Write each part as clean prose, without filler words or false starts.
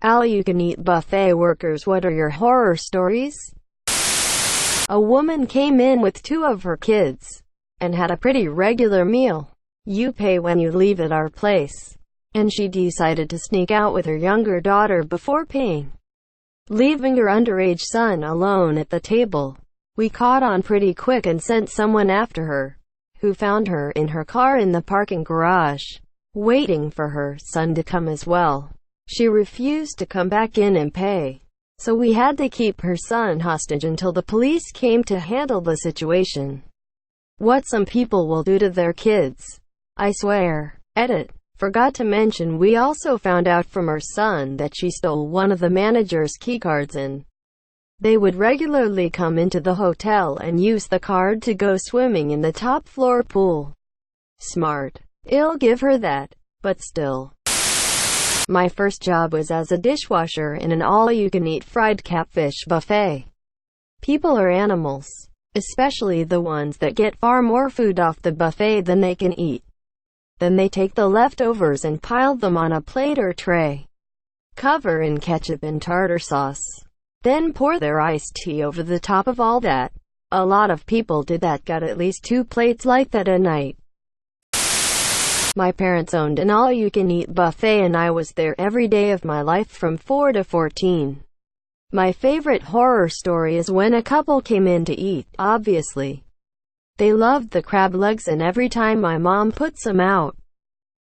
All-you-can-eat buffet workers, what are your horror stories? A woman came in with 2 of her kids and had a pretty regular meal. You pay when you leave at our place. And she decided to sneak out with her younger daughter before paying, leaving her underage son alone at the table. We caught on pretty quick and sent someone after her, who found her in her car in the parking garage, waiting for her son to come as well. She refused to come back in and pay, so we had to keep her son hostage until the police came to handle the situation. What some people will do to their kids, I swear. Edit. Forgot to mention we also found out from her son that she stole one of the manager's keycards and they would regularly come into the hotel and use the card to go swimming in the top floor pool. Smart. I'll give her that, but still. My first job was as a dishwasher in an all-you-can-eat fried catfish buffet. People are animals, especially the ones that get far more food off the buffet than they can eat. Then they take the leftovers and pile them on a plate or tray, cover in ketchup and tartar sauce, then pour their iced tea over the top of all that. A lot of people did that, got at least 2 plates like that a night. My parents owned an all-you-can-eat buffet and I was there every day of my life from 4 to 14. My favorite horror story is when a couple came in to eat, obviously. They loved the crab legs and every time my mom put some out,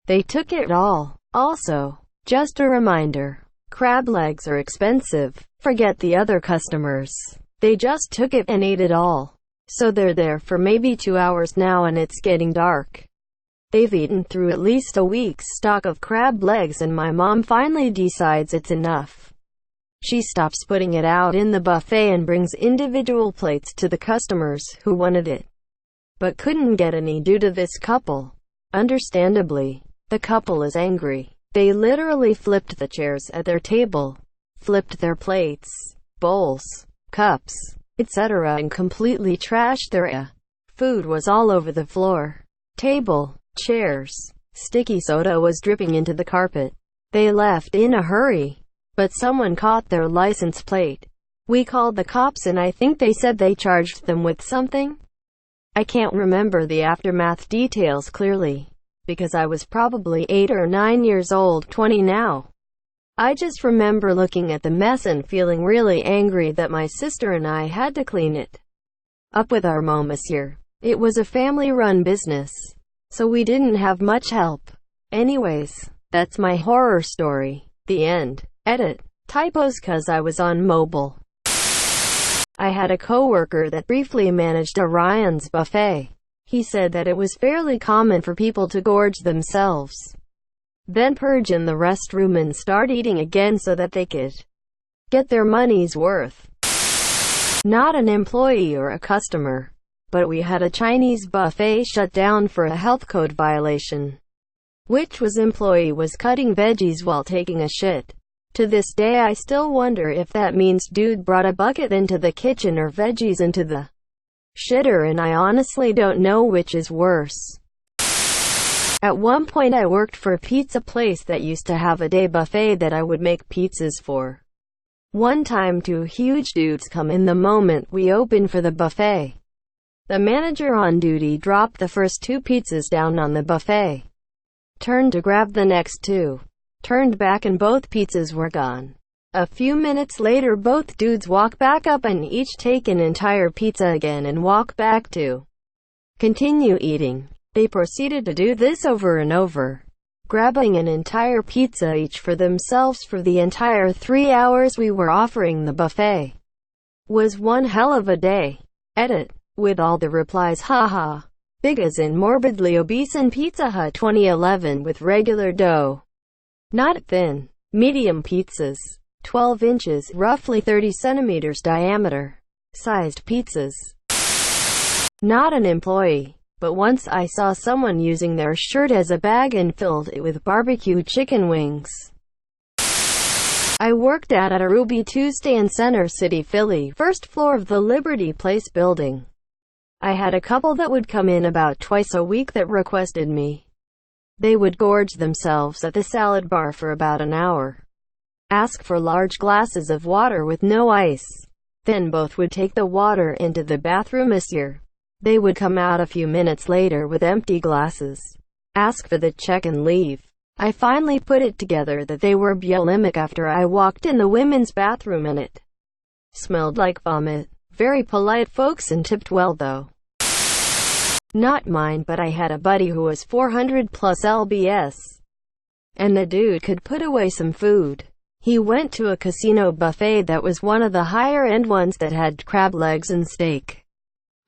they took it all. Also, just a reminder, crab legs are expensive. Forget the other customers. They just took it and ate it all. So they're there for maybe 2 hours now and it's getting dark. They've eaten through at least a week's stock of crab legs and my mom finally decides it's enough. She stops putting it out in the buffet and brings individual plates to the customers who wanted it, but couldn't get any due to this couple. Understandably, the couple is angry. They literally flipped the chairs at their table, flipped their plates, bowls, cups, etc. and completely trashed their food was all over the floor, table, chairs. Sticky soda was dripping into the carpet. They left in a hurry, but someone caught their license plate. We called the cops and I think they said they charged them with something. I can't remember the aftermath details clearly, because I was probably 8 or 9 years old, 20 now. I just remember looking at the mess and feeling really angry that my sister and I had to clean it up with our mom this year. It was a family-run business, so we didn't have much help. Anyways, that's my horror story. The end. Edit. Typos cause I was on mobile. I had a coworker that briefly managed Orion's buffet. He said that it was fairly common for people to gorge themselves, then purge in the restroom and start eating again so that they could get their money's worth. Not an employee or a customer, but we had a Chinese buffet shut down for a health code violation, which was employee was cutting veggies while taking a shit. To this day I still wonder if that means dude brought a bucket into the kitchen or veggies into the shitter, and I honestly don't know which is worse. At one point I worked for a pizza place that used to have a day buffet that I would make pizzas for. One time 2 huge dudes come in the moment we open for the buffet. The manager on duty dropped the first 2 pizzas down on the buffet, turned to grab the next 2, turned back and both pizzas were gone. A few minutes later both dudes walk back up and each take an entire pizza again and walk back to continue eating. They proceeded to do this over and over, grabbing an entire pizza each for themselves for the entire 3 hours we were offering the buffet. Was one hell of a day. Edit. With all the replies, haha. Big as in morbidly obese and Pizza Hut 2011 with regular dough. Not thin. Medium pizzas. 12 inches, roughly 30 centimeters diameter. Sized pizzas. Not an employee, but once I saw someone using their shirt as a bag and filled it with barbecue chicken wings. I worked at a Ruby Tuesday in Center City, Philly, first floor of the Liberty Place building. I had a couple that would come in about twice a week that requested me. They would gorge themselves at the salad bar for about an hour. Ask for large glasses of water with no ice. Then both would take the water into the bathroom, monsieur. They would come out a few minutes later with empty glasses. Ask for the check and leave. I finally put it together that they were bulimic after I walked in the women's bathroom and it smelled like vomit. Very polite folks and tipped well though. Not mine, but I had a buddy who was 400 plus lbs. And the dude could put away some food. He went to a casino buffet that was one of the higher end ones that had crab legs and steak.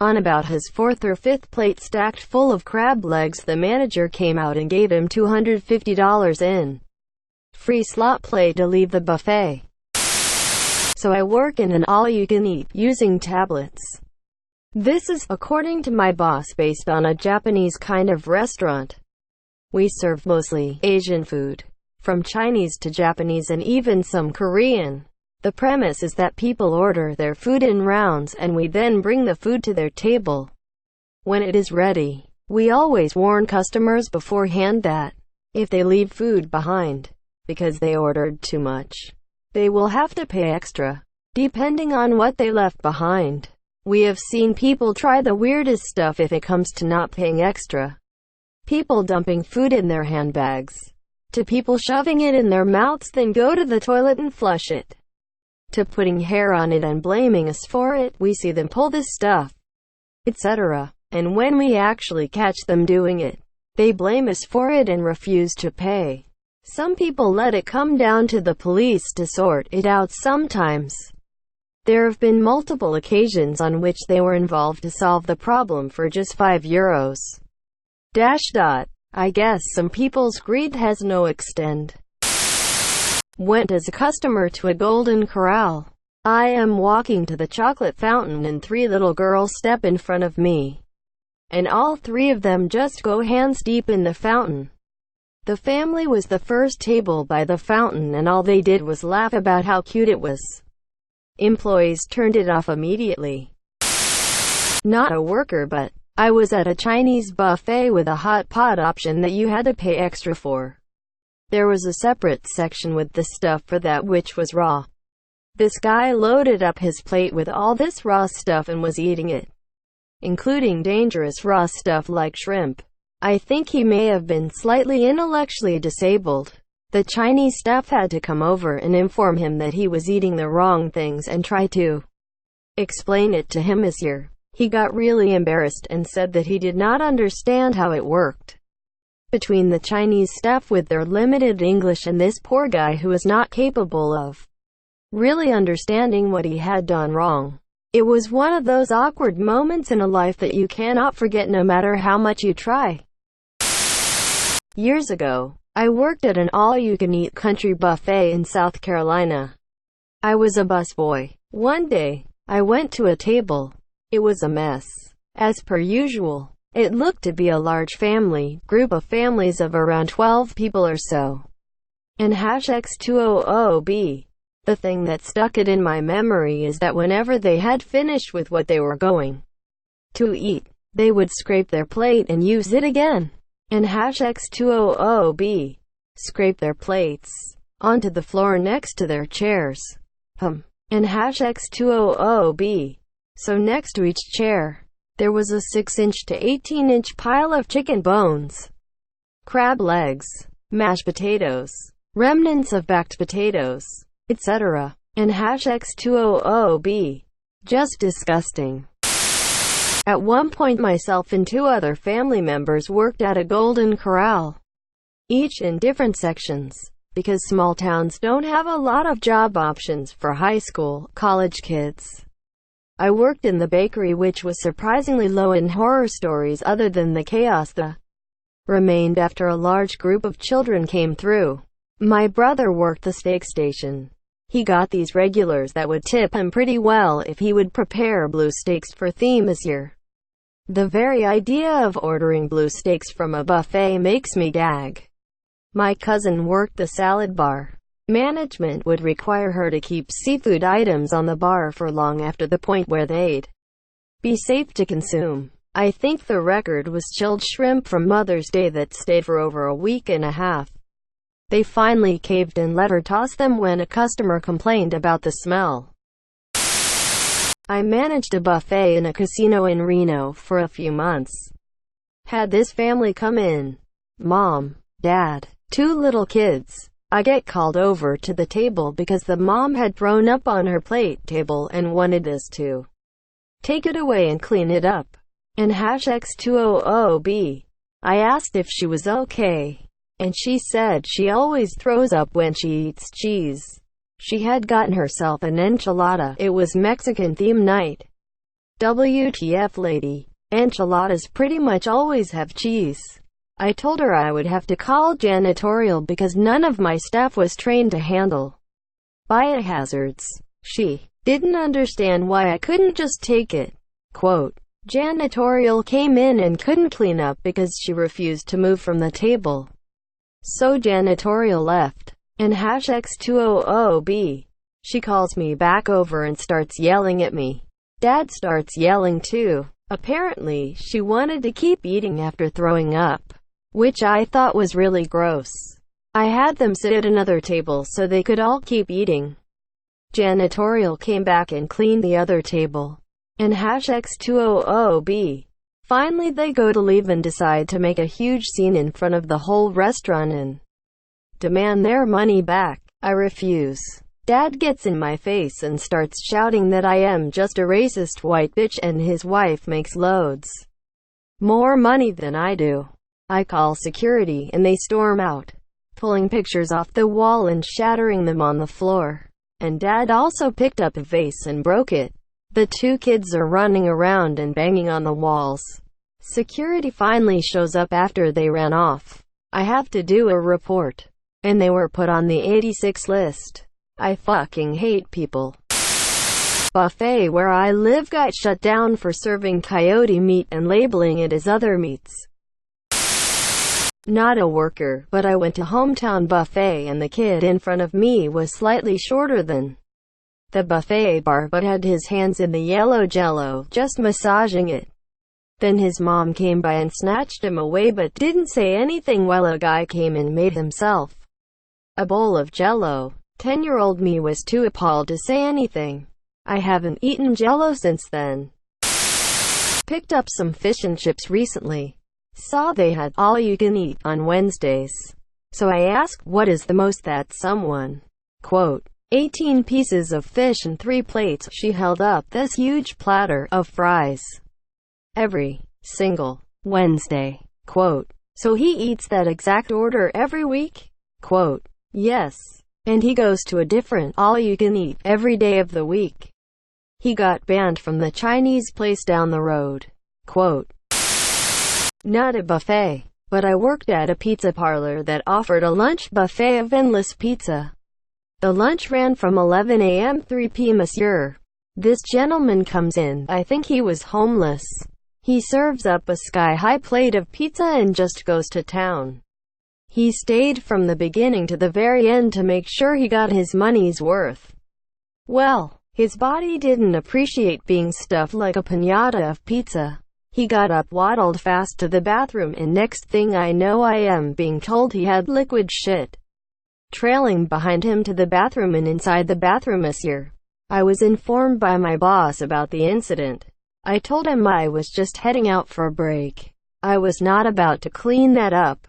On about his fourth or fifth plate stacked full of crab legs, the manager came out and gave him $250 in free slot play to leave the buffet. So I work in an all-you-can-eat, using tablets. This is, according to my boss, based on a Japanese kind of restaurant. We serve mostly Asian food, from Chinese to Japanese and even some Korean. The premise is that people order their food in rounds and we then bring the food to their table when it is ready. We always warn customers beforehand that if they leave food behind because they ordered too much, they will have to pay extra, depending on what they left behind. We have seen people try the weirdest stuff if it comes to not paying extra. People dumping food in their handbags, to people shoving it in their mouths then go to the toilet and flush it, to putting hair on it and blaming us for it. We see them pull this stuff, etc. And when we actually catch them doing it, they blame us for it and refuse to pay. Some people let it come down to the police to sort it out sometimes. There have been multiple occasions on which they were involved to solve the problem for just €5. I guess some people's greed has no extent. Went as a customer to a Golden Corral. I am walking to the chocolate fountain and 3 little girls step in front of me. And all 3 of them just go hands deep in the fountain. The family was the first table by the fountain and all they did was laugh about how cute it was. Employees turned it off immediately. Not a worker, but I was at a Chinese buffet with a hot pot option that you had to pay extra for. There was a separate section with the stuff for that which was raw. This guy loaded up his plate with all this raw stuff and was eating it, including dangerous raw stuff like shrimp. I think he may have been slightly intellectually disabled. The Chinese staff had to come over and inform him that he was eating the wrong things and try to explain it to him, monsieur. He got really embarrassed and said that he did not understand how it worked between the Chinese staff with their limited English and this poor guy who was not capable of really understanding what he had done wrong. It was one of those awkward moments in a life that you cannot forget no matter how much you try. Years ago, I worked at an all-you-can-eat country buffet in South Carolina. I was a busboy. One day, I went to a table. It was a mess. As per usual, it looked to be a large group of families of around 12 people or so. And #X200B. The thing that stuck it in my memory is that whenever they had finished with what they were going to eat, they would scrape their plate and use it again. And #X200B. Scrape their plates onto the floor next to their chairs. And #X200B. So next to each chair, there was a 6-inch to 18-inch pile of chicken bones, crab legs, mashed potatoes, remnants of baked potatoes, etc. And #X200B. Just disgusting. At one point myself and 2 other family members worked at a Golden Corral, each in different sections, because small towns don't have a lot of job options for high school, college kids. I worked in the bakery, which was surprisingly low in horror stories other than the chaos that remained after a large group of children came through. My brother worked the steak station. He got these regulars that would tip him pretty well if he would prepare blue steaks for theme this year. The very idea of ordering blue steaks from a buffet makes me gag. My cousin worked the salad bar. Management would require her to keep seafood items on the bar for long after the point where they'd be safe to consume. I think the record was chilled shrimp from Mother's Day that stayed for over a week and a half. They finally caved and let her toss them when a customer complained about the smell. I managed a buffet in a casino in Reno for a few months. Had this family come in. Mom, dad, 2 little kids. I get called over to the table because the mom had thrown up on her plate table and wanted us to take it away and clean it up. And #X200B. I asked if she was okay, and she said she always throws up when she eats cheese. She had gotten herself an enchilada. It was Mexican theme night. WTF, lady. Enchiladas pretty much always have cheese. I told her I would have to call janitorial because none of my staff was trained to handle biohazards. She didn't understand why I couldn't just take it. Quote, janitorial came in and couldn't clean up because she refused to move from the table. So janitorial left. And #X200B. She calls me back over and starts yelling at me. Dad starts yelling too. Apparently, she wanted to keep eating after throwing up, which I thought was really gross. I had them sit at another table so they could all keep eating. Janitorial came back and cleaned the other table. And #X200B. Finally they go to leave and decide to make a huge scene in front of the whole restaurant and demand their money back. I refuse. Dad gets in my face and starts shouting that I am just a racist white bitch and his wife makes loads more money than I do. I call security and they storm out, pulling pictures off the wall and shattering them on the floor. And Dad also picked up a vase and broke it. The 2 kids are running around and banging on the walls. Security finally shows up after they ran off. I have to do a report. And they were put on the 86 list. I fucking hate people. Buffet where I live got shut down for serving coyote meat and labeling it as other meats. Not a worker, but I went to hometown buffet and the kid in front of me was slightly shorter than the buffet bar but had his hands in the yellow jello, just massaging it. Then his mom came by and snatched him away but didn't say anything while a guy came and made himself a bowl of jello. 10-year-old me was too appalled to say anything. I haven't eaten jello since then. Picked up some fish and chips recently. Saw they had all you can eat on Wednesdays. So I asked, what is the most that someone, quote, 18 pieces of fish and 3 plates. She held up this huge platter of fries every single Wednesday, quote. So he eats that exact order every week? Quote, yes. And he goes to a different all-you-can-eat every day of the week. He got banned from the Chinese place down the road. Quote, not a buffet, but I worked at a pizza parlor that offered a lunch buffet of endless pizza. The lunch ran from 11 a.m. 3 p.m. Monsieur. This gentleman comes in, I think he was homeless. He serves up a sky-high plate of pizza and just goes to town. He stayed from the beginning to the very end to make sure he got his money's worth. Well, his body didn't appreciate being stuffed like a piñata of pizza. He got up, waddled fast to the bathroom, and next thing I know I am being told he had liquid shit trailing behind him to the bathroom and inside the bathroom. Monsieur, I was informed by my boss about the incident. I told him I was just heading out for a break. I was not about to clean that up.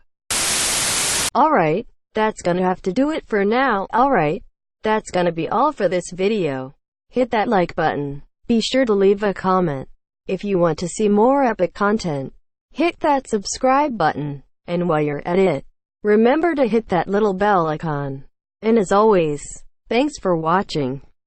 Alright, that's gonna have to do it for now. Alright, that's gonna be all for this video. Hit that like button. Be sure to leave a comment. If you want to see more epic content, hit that subscribe button. And while you're at it, remember to hit that little bell icon. And as always, thanks for watching.